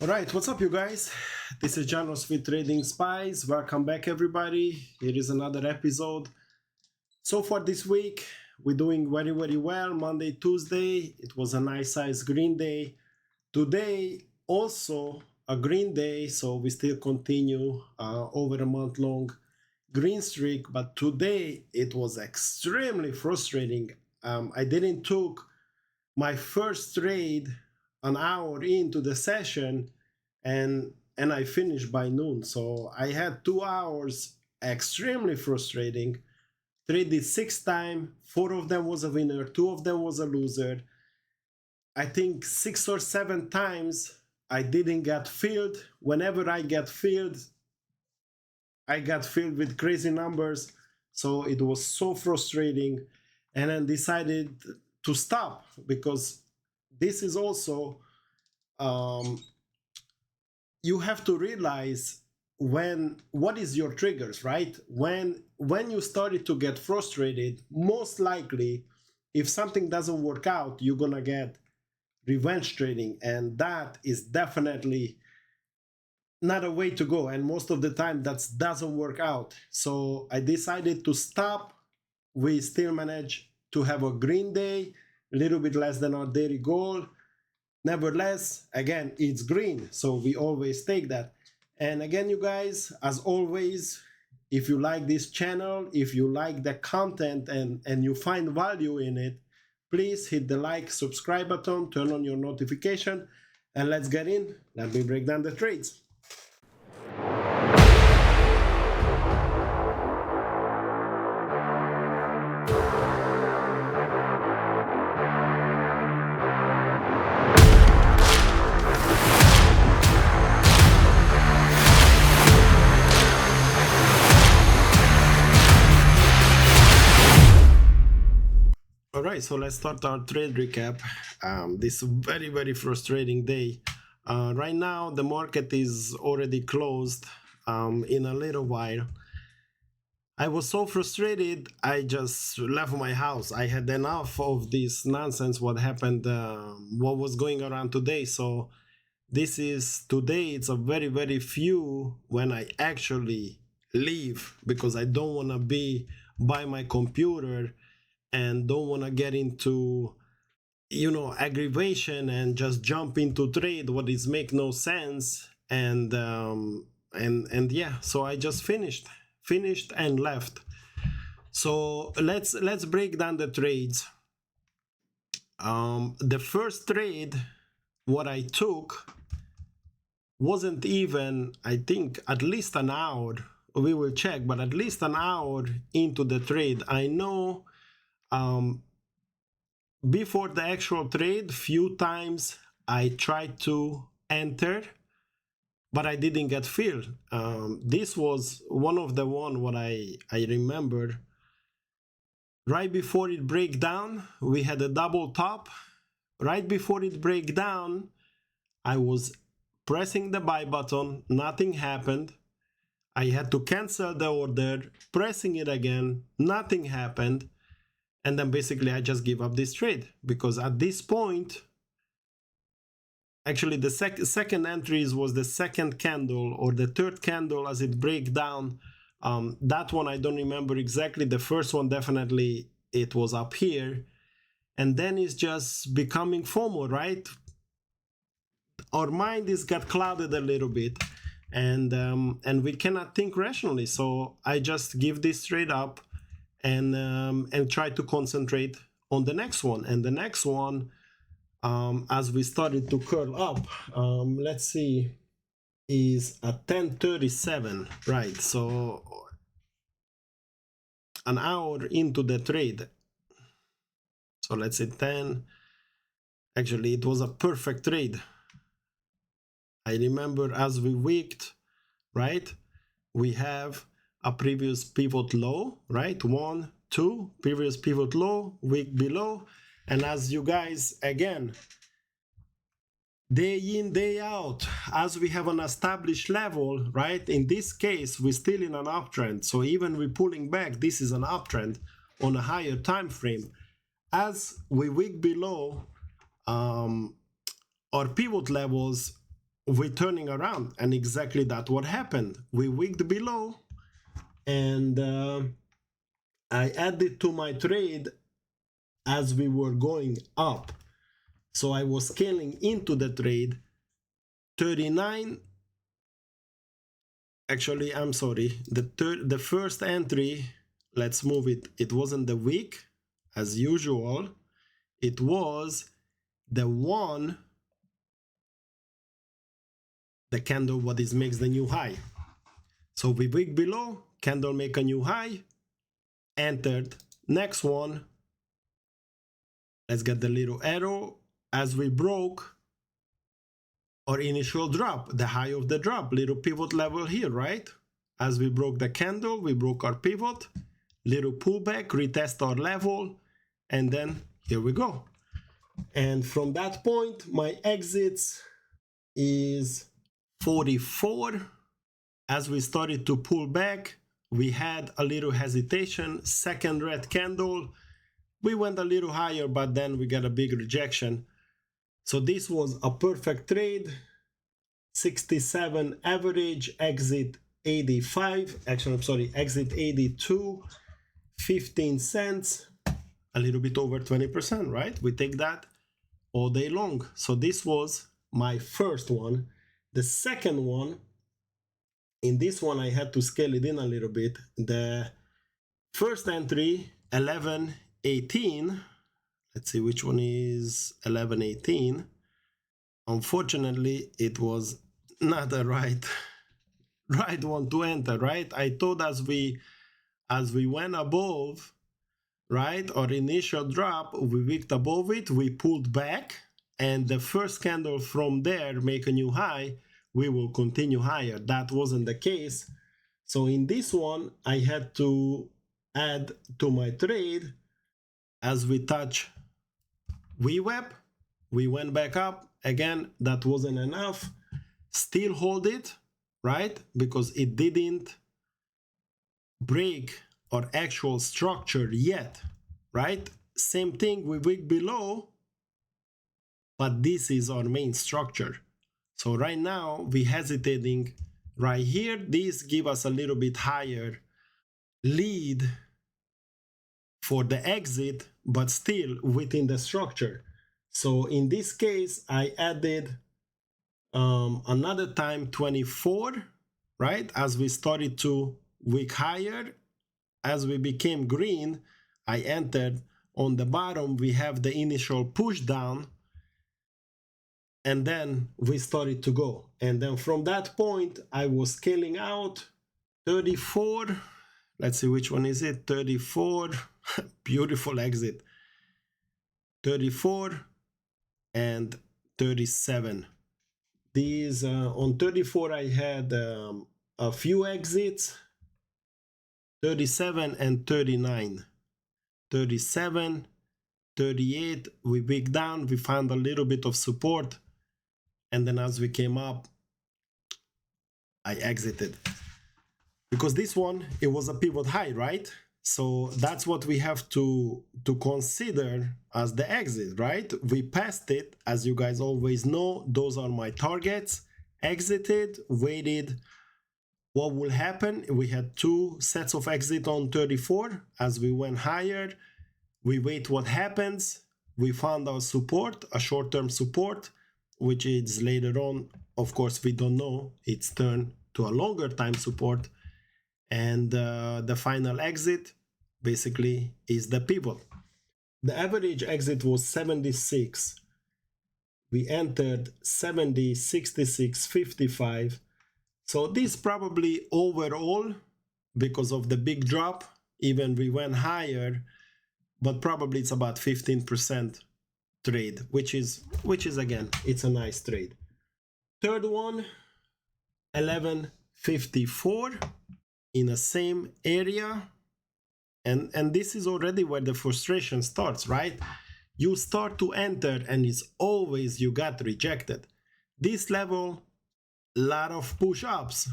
All right, what's up, you guys? This is Janos with Trading Spies. Welcome back, everybody. Here is another episode. So far this week, we're doing very, very well. Monday, Tuesday, it was a nice size green day. Today, also a green day, so we still continue over a month long green streak. But today, it was extremely frustrating. I didn't took my first trade an hour into the session and I finished by noon. So I had 2 hours extremely frustrating. Traded 6 times, 4 of them was a winner, 2 of them was a loser. I think 6 or 7 times I didn't get filled. Whenever I get filled, I got filled with crazy numbers. So it was so frustrating. And then decided to stop because this is also you have to realize what is your triggers, right? When you started to get frustrated, most likely if something doesn't work out, you're gonna get revenge trading, and that is definitely not a way to go, and most of the time that doesn't work out. So I decided to stop. We still managed to have a green day, a little bit less than our daily goal. Nevertheless, again, it's green, so we always take that. And again, you guys, as always, if you like this channel, if you like the content and you find value in it, please hit the like, subscribe button, turn on your notification, and let's get in. Let me break down the trades. All right, so let's start our trade recap. This very, very frustrating day. Right now, the market is already closed in a little while. I was so frustrated, I just left my house. I had enough of this nonsense, what happened, what was going around today. So this is today, it's a very, very few when I actually leave because I don't want to be by my computer and don't want to get into aggravation and just jump into trade what is make no sense. And yeah, so I just finished and left. So let's break down the trades. The first trade what I took wasn't even, I think, at least an hour. We will check, but at least an hour into the trade. I know before the actual trade, few times I tried to enter, but I didn't get filled. This was one of the one what I remember. Right before it break down, we had a double top. Right before it break down, I was pressing the buy button, nothing happened. I had to cancel the order, pressing it again, nothing happened. And then basically I just give up this trade because at this point, actually the second entries was the second candle or the third candle as it break down. That one I don't remember exactly. The first one definitely it was up here, and then it's just becoming FOMO, right? Our mind is got clouded a little bit, and we cannot think rationally. So I just give this trade up and try to concentrate on the next one. And the next one, as we started to curl up, let's see, is at 10:37, right? So an hour into the trade. So let's say 10. Actually, it was a perfect trade. I remember as we wicked, right? We have a previous pivot low, right? 1, 2, previous pivot low, wick below. And as you guys, again, day in, day out, as we have an established level, right? In this case, we're still in an uptrend. So even we're pulling back, this is an uptrend on a higher time frame. As we wick below our pivot levels, we're turning around, and exactly that what happened. We wicked below, and I added to my trade as we were going up. So I was scaling into the trade 39. Actually, I'm sorry, the first entry, let's move it. It wasn't the wick as usual. It was the one, the candle what is makes the new high. So we wick below, candle make a new high, entered next one. Let's get the little arrow as we broke our initial drop, the high of the drop, little pivot level here, right? As we broke the candle, we broke our pivot, little pullback, retest our level, and then here we go. And from that point, my exits is 44. As we started to pull back, we had a little hesitation, second red candle. We went a little higher, but then we got a big rejection. So this was a perfect trade. 67 average, exit 85. Actually, I'm sorry, exit 82, 15 cents, a little bit over 20%, right? We take that all day long. So this was my first one. The second one, in this one, I had to scale it in a little bit. The first entry, 11.18. Let's see which one is 11.18. Unfortunately, it was not the right one to enter, right? I thought as we went above, right, our initial drop, we wicked above it, we pulled back, and the first candle from there make a new high, we will continue higher. That wasn't the case. So in this one, I had to add to my trade as we touch VWAP, we went back up. Again, that wasn't enough. Still hold it, right? Because it didn't break our actual structure yet, right? Same thing, we wick below, but this is our main structure. So right now, we hesitating right here. This give us a little bit higher lead for the exit, but still within the structure. So in this case, I added another time 24, right? As we started to wick higher, as we became green, I entered on the bottom. We have the initial push down, and then we started to go. And then from that point, I was scaling out 34. Let's see which one is it. 34. Beautiful exit. 34 and 37. These on 34 I had a few exits. 37 and 39. 37, 38, we wicked down, we found a little bit of support, and then as we came up, I exited. Because this one, it was a pivot high, right? So that's what we have to consider as the exit, right? We passed it, as you guys always know, those are my targets. Exited, waited. What will happen? We had two sets of exit on 34. As we went higher, we wait what happens. We found our support, a short-term support, which is later on, of course, we don't know. It's turned to a longer time support. And the final exit basically is the pivot. The average exit was 76. We entered 70, 66, 55. So this probably overall, because of the big drop, even we went higher, but probably it's about 15% trade, which is again, it's a nice trade. Third one, 11.54 in the same area. And this is already where the frustration starts, right? You start to enter and it's always you got rejected. This level, lot of push-ups.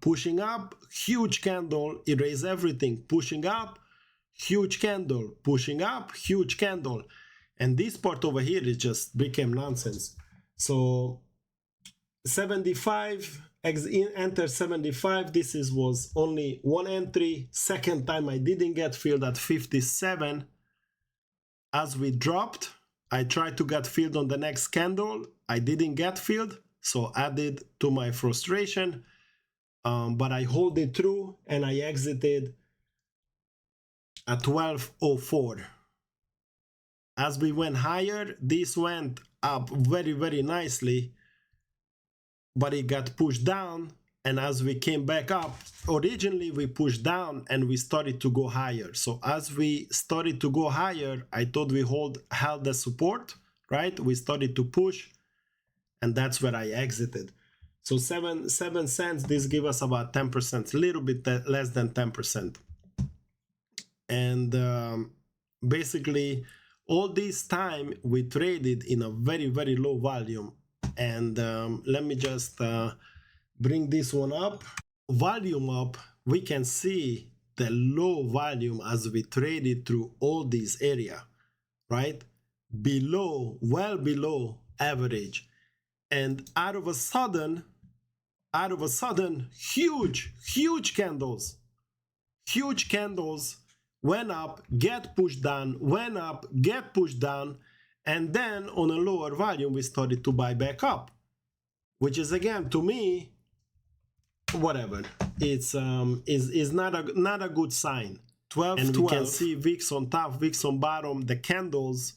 Pushing up, huge candle, erase everything. Pushing up, huge candle. Pushing up, huge candle. And this part over here, it just became nonsense. So 75, enter 75. This was only one entry. Second time I didn't get filled at 57. As we dropped, I tried to get filled on the next candle. I didn't get filled, so added to my frustration. But I hold it through and I exited at 12.04. As we went higher, this went up very, very nicely, but it got pushed down. And as we came back up, originally we pushed down and we started to go higher. So as we started to go higher, I thought we held the support, right? We started to push, and that's where I exited. So 7 cents, this gives us about 10%, a little bit less than 10%. And basically, all this time we traded in a very, very low volume. And let me just bring this one up. Volume up, we can see the low volume as we traded through all this area, right? Below, well below average. And out of a sudden, huge candles went up, get pushed down, went up, get pushed down, and then on a lower volume we started to buy back up, which is, again, to me, whatever. It's is not a good sign. 12, and 12. We can see VIX on top, VIX on bottom. The candles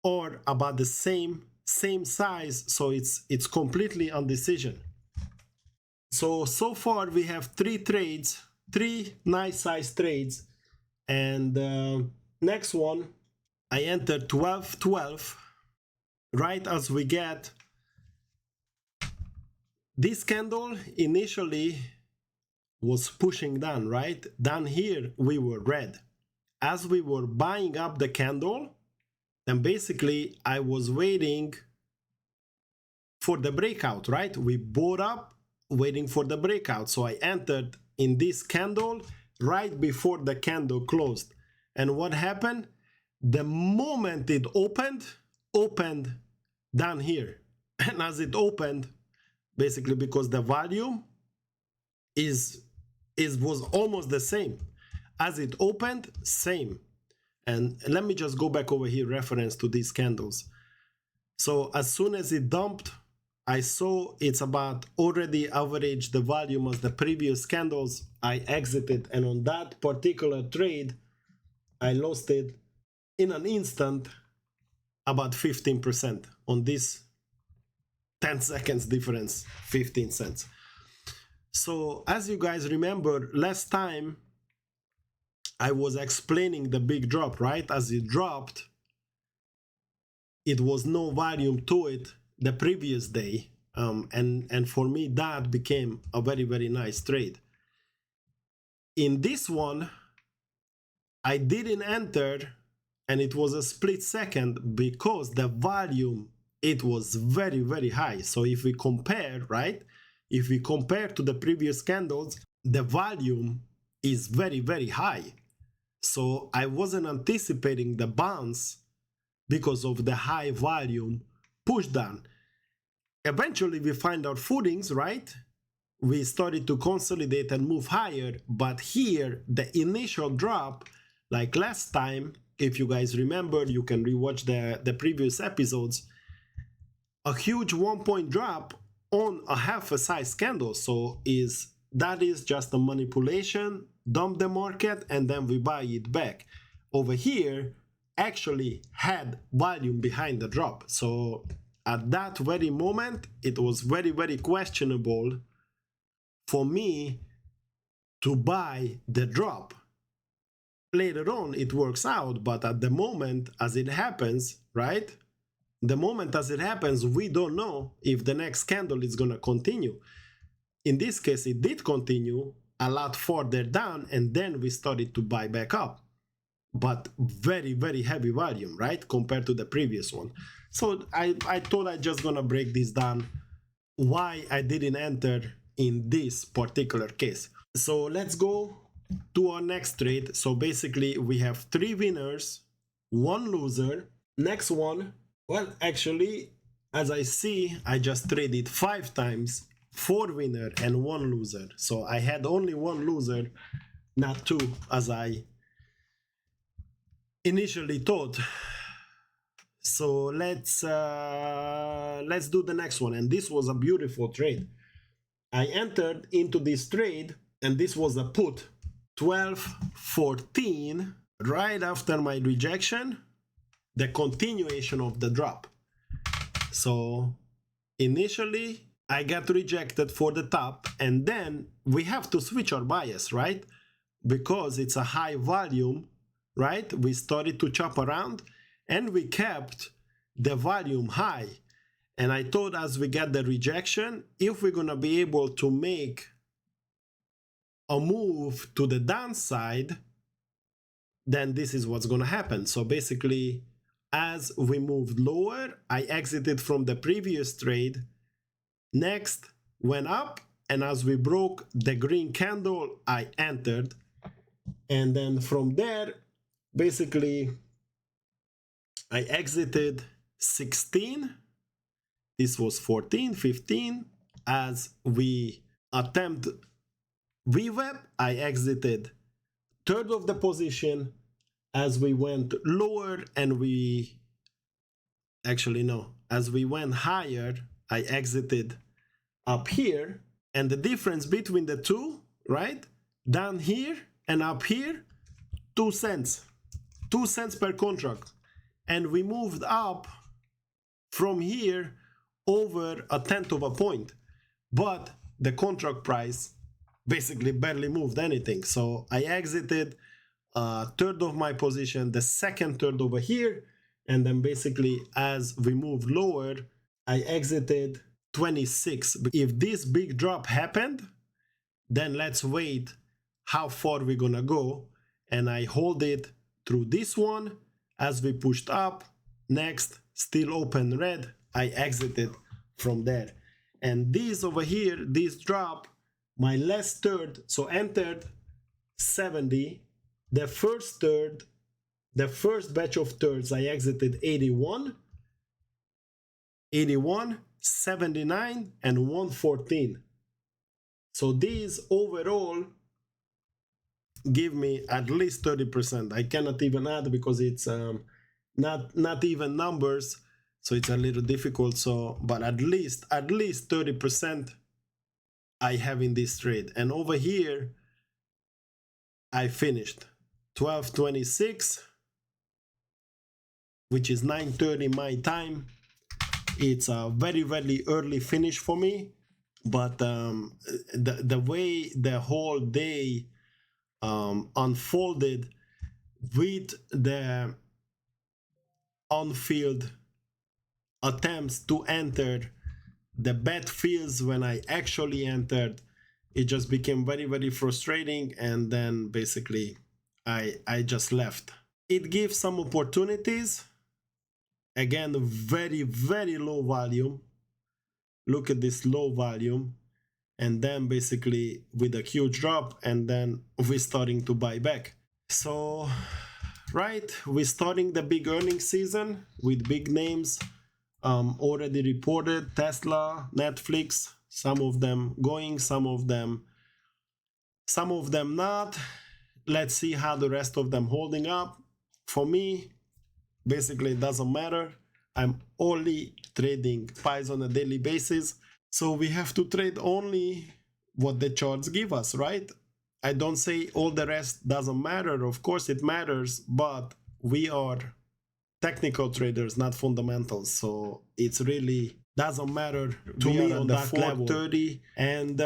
are about the same size, so it's completely on decision. So far we have 3 trades, 3 nice size trades. And next one, I entered 12.12 right as we get this candle. Initially was pushing down, right? Down here we were red. As we were buying up the candle, then basically I was waiting for the breakout, right? We bought up waiting for the breakout. So I entered in this candle right before the candle closed. And what happened? The moment it opened down here. And as it opened, basically because the volume was almost the same. As it opened, same. And let me just go back over here, reference to these candles. So as soon as it dumped, I saw it's about already average the volume of the previous candles. I exited, and on that particular trade, I lost it in an instant, about 15% on this 10 seconds difference, 15 cents. So as you guys remember, last time I was explaining the big drop, right? As it dropped, it was no volume to it the previous day. And for me, that became a very, very nice trade. In this one, I didn't enter, and it was a split second because the volume, it was very, very high. So if we compare, right? If we compare to the previous candles, the volume is very, very high. So I wasn't anticipating the bounce because of the high volume push down. Eventually we find our footings, right? We started to consolidate and move higher, but here the initial drop, like last time, if you guys remember, you can rewatch the previous episodes, a huge 1-point drop on a half a size candle. So that is just a manipulation, dump the market, and then we buy it back. Over here actually had volume behind the drop. So at that very moment, it was very, very questionable for me to buy the drop. Later on, it works out, but at the moment, as it happens, right? The moment as it happens, we don't know if the next candle is going to continue. In this case, it did continue a lot further down, and then we started to buy back up. But very, very heavy volume, right? Compared to the previous one. So I thought I just gonna break this down, why I didn't enter in this particular case. So let's go to our next trade. So basically we have 3 winners, 1 loser. Next one, well, actually as I see, I just traded 5 times, 4 winner and 1 loser. So I had only 1 loser, not 2 as I initially thought. So let's do the next one. And this was a beautiful trade. I entered into this trade and this was a put 12.14 right after my rejection, the continuation of the drop. So initially I got rejected for the top, and then we have to switch our bias, right? Because it's a high volume, right? We started to chop around and we kept the volume high. And I thought as we get the rejection, if we're gonna be able to make a move to the downside, then this is what's gonna happen. So basically, as we moved lower, I exited from the previous trade. Next went up, and as we broke the green candle, I entered. And then from there, basically, I exited 16. This was 14, 15. As we attempt VWAP, I exited third of the position. As we went lower and we actually no, as we went higher, I exited up here. And the difference between the two, right, down here and up here, 2 cents, 2 cents per contract. And we moved up from here over a tenth of a point, but the contract price basically barely moved anything. So I exited a third of my position, the second third over here, and then basically as we moved lower, I exited 26. If this big drop happened, then let's wait how far we're gonna go, and I hold it through this one. As we pushed up, next still open red, I exited from there. And this over here, this drop, my last third, so entered 70, the first third, the first batch of thirds, I exited 81, 79, and 114. So these overall give me at least 30%. I cannot even add because it's not even numbers, so it's a little difficult. So, but at least 30% I have in this trade. And over here, I finished 12.26, which is 9:30 my time. It's a very, very early finish for me, but the way the whole day unfolded with the on-field attempts to enter, the bad feels when I actually entered, it just became very, very frustrating. And then basically I just left. It gives some opportunities. Again, very, very low volume. Look at this low volume. And then basically with a huge drop, and then we're starting to buy back. So, right, we're starting the big earnings season with big names already reported. Tesla, Netflix, some of them going, some of them not. Let's see how the rest of them holding up. For me, basically it doesn't matter. I'm only trading pies on a daily basis. So we have to trade only what the charts give us, right? I don't say all the rest doesn't matter. Of course it matters, but we are technical traders, not fundamentals. So it's really doesn't matter to me on that level. 30, and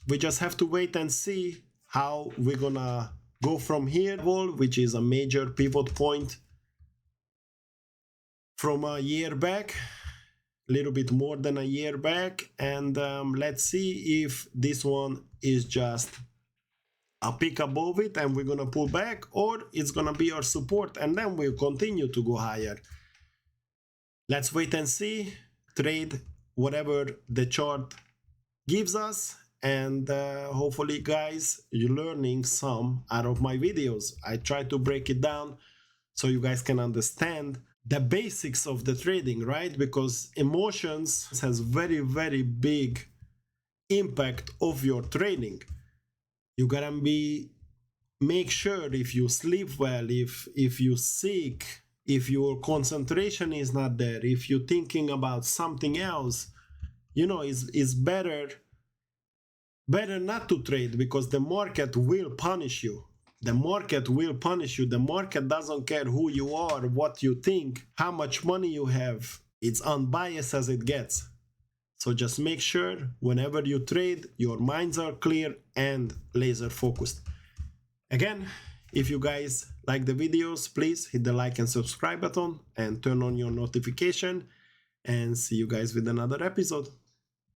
we just have to wait and see how we're gonna go from here, which is a major pivot point from a year back, a little bit more than a year back. And let's see if this one is just a pick above it and we're gonna pull back, or it's gonna be our support and then we'll continue to go higher. Let's wait and see, trade whatever the chart gives us, and hopefully guys you're learning some out of my videos. I try to break it down so you guys can understand the basics of the trading, right? Because emotions has very, very big impact of your trading. You gotta make sure if you sleep well, if you sick, if your concentration is not there, if you're thinking about something else, it's better not to trade, because the market will punish you. The market will punish you. The market doesn't care who you are, what you think, how much money you have. It's unbiased as it gets. So just make sure whenever you trade, your minds are clear and laser focused. Again, if you guys like the videos, please hit the like and subscribe button and turn on your notification, and see you guys with another episode.